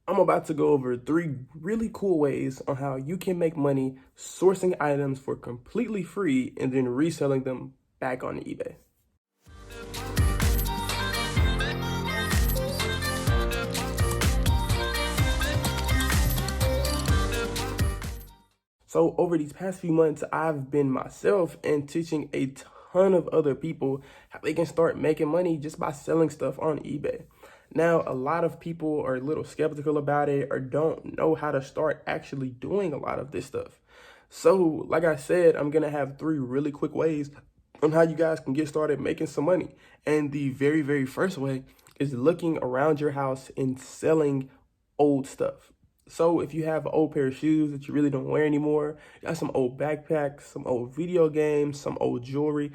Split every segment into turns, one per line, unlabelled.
I'm about to go over 3 really cool ways on how you can make money sourcing items for completely free and then reselling them back on eBay. So over these past few months, I've been myself and teaching a ton of other people how they can start making money just by selling stuff on eBay. Now, a lot of people are a little skeptical about it or don't know how to start actually doing a lot of this stuff. So, like I said, I'm gonna have 3 really quick ways on how you guys can get started making some money. And the very first way is looking around your house and selling old stuff. So if you have an old pair of shoes that you really don't wear anymore, you got some old backpacks, some old video games, some old jewelry,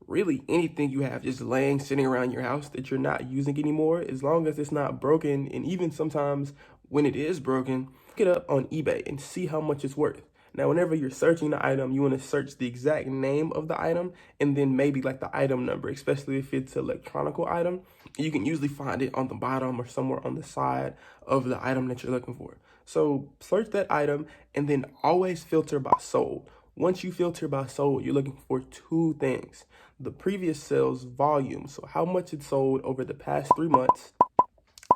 really anything you have just laying, sitting around your house that you're not using anymore, as long as it's not broken, and even sometimes when it is broken, pick it up on eBay and see how much it's worth. Now, whenever you're searching the item, you want to search the exact name of the item and then maybe like the item number, especially if it's an electronical item. You can usually find it on the bottom or somewhere on the side of the item that you're looking for. So search that item and then always filter by sold. Once you filter by sold, you're looking for 2 things. The previous sales volume, so how much it sold over the past 3 months,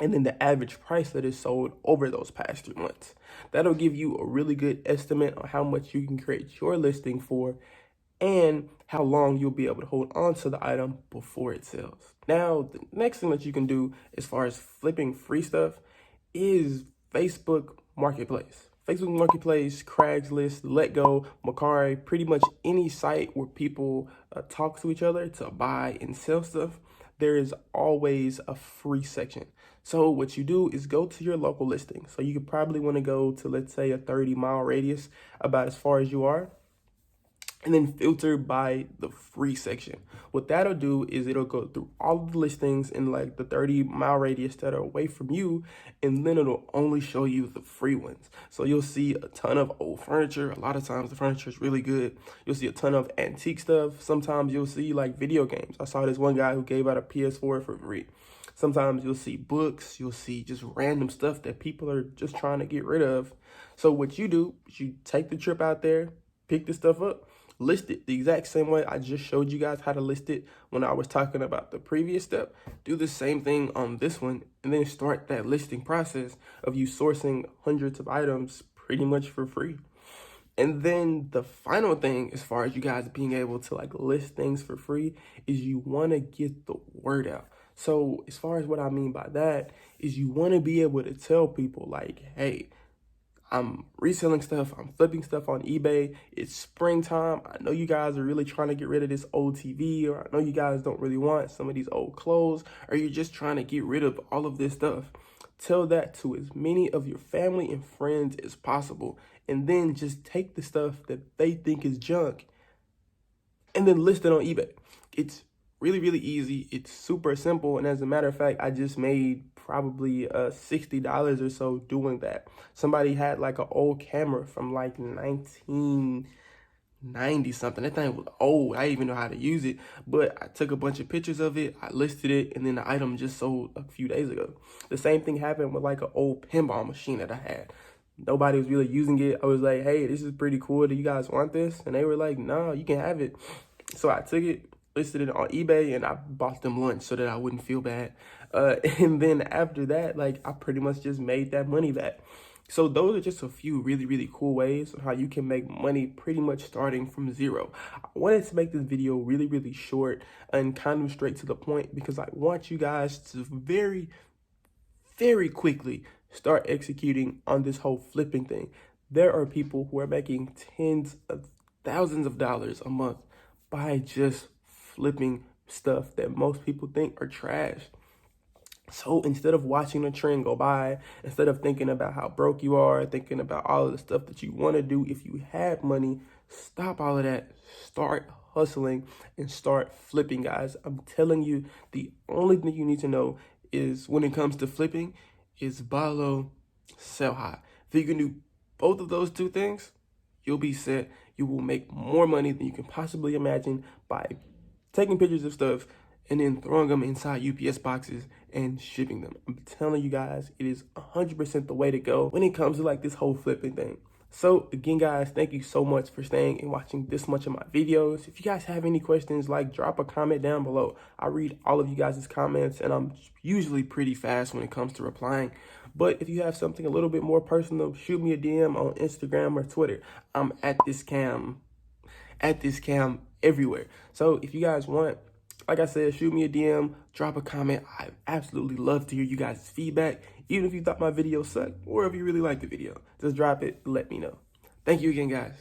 and then the average price that is sold over those past 3 months. That'll give you a really good estimate on how much you can create your listing for and how long you'll be able to hold on to the item before it sells. Now, the next thing that you can do as far as flipping free stuff is Facebook Marketplace. Facebook Marketplace, Craigslist, Letgo, Macari, pretty much any site where people talk to each other to buy and sell stuff, there is always a free section. So what you do is go to your local listing. So you could probably want to go to, let's say, a 30-mile radius, about as far as you are, and then filter by the free section. What that'll do is it'll go through all of the listings in like the 30-mile radius that are away from you, and then it'll only show you the free ones. So you'll see a ton of old furniture. A lot of times the furniture is really good. You'll see a ton of antique stuff. Sometimes you'll see like video games. I saw this one guy who gave out a PS4 for free. Sometimes you'll see books, you'll see just random stuff that people are just trying to get rid of. So what you do is you take the trip out there, pick this stuff up, list it the exact same way I just showed you guys how to list it when I was talking about the previous step. Do the same thing on this one, and then start that listing process of you sourcing hundreds of items pretty much for free. And then the final thing, as far as you guys being able to like list things for free, is you want to get the word out. So as far as what I mean by that is you want to be able to tell people like, hey, I'm reselling stuff, I'm flipping stuff on eBay. It's springtime. I know you guys are really trying to get rid of this old TV, or I know you guys don't really want some of these old clothes, or you're just trying to get rid of all of this stuff. Tell that to as many of your family and friends as possible, and then just take the stuff that they think is junk and then list it on eBay. It's really easy. It's super simple. And as a matter of fact, I just made probably $60 or so doing that. Somebody had like an old camera from like 1990 something. That thing was old. I didn't even know how to use it, but I took a bunch of pictures of it. I listed it, and then the item just sold a few days ago. The same thing happened with like an old pinball machine that I had. Nobody was really using it. I was like, hey, this is pretty cool. Do you guys want this? And they were like, no, you can have it. So I took it, listed it on eBay, and I bought them lunch so that I wouldn't feel bad. And then after that, like, I pretty much just made that money back. So those are just a few really cool ways on how you can make money pretty much starting from zero. I wanted to make this video really short and kind of straight to the point because I want you guys to very quickly start executing on this whole flipping thing. There are people who are making tens of thousands of dollars a month by just flipping stuff that most people think are trash. So instead of watching the trend go by, instead of thinking about how broke you are, thinking about all of the stuff that you want to do if you had money, stop all of that. Start hustling and start flipping, guys. I'm telling you, the only thing you need to know is when it comes to flipping is buy low, sell high. If you can do both of those 2 things, you'll be set. You will make more money than you can possibly imagine by taking pictures of stuff and then throwing them inside UPS boxes and shipping them. I'm telling you guys, it is 100% the way to go when it comes to like this whole flipping thing. So again, guys, thank you so much for staying and watching this much of my videos. If you guys have any questions, like drop a comment down below. I read all of you guys' comments, and I'm usually pretty fast when it comes to replying. But if you have something a little bit more personal, shoot me a DM on Instagram or Twitter. I'm at this cam everywhere. So if you guys want, like I said, shoot me a DM, drop a comment. I absolutely love to hear you guys' feedback. Even if you thought my video sucked or if you really liked the video, just drop it, let me know. Thank you again, guys.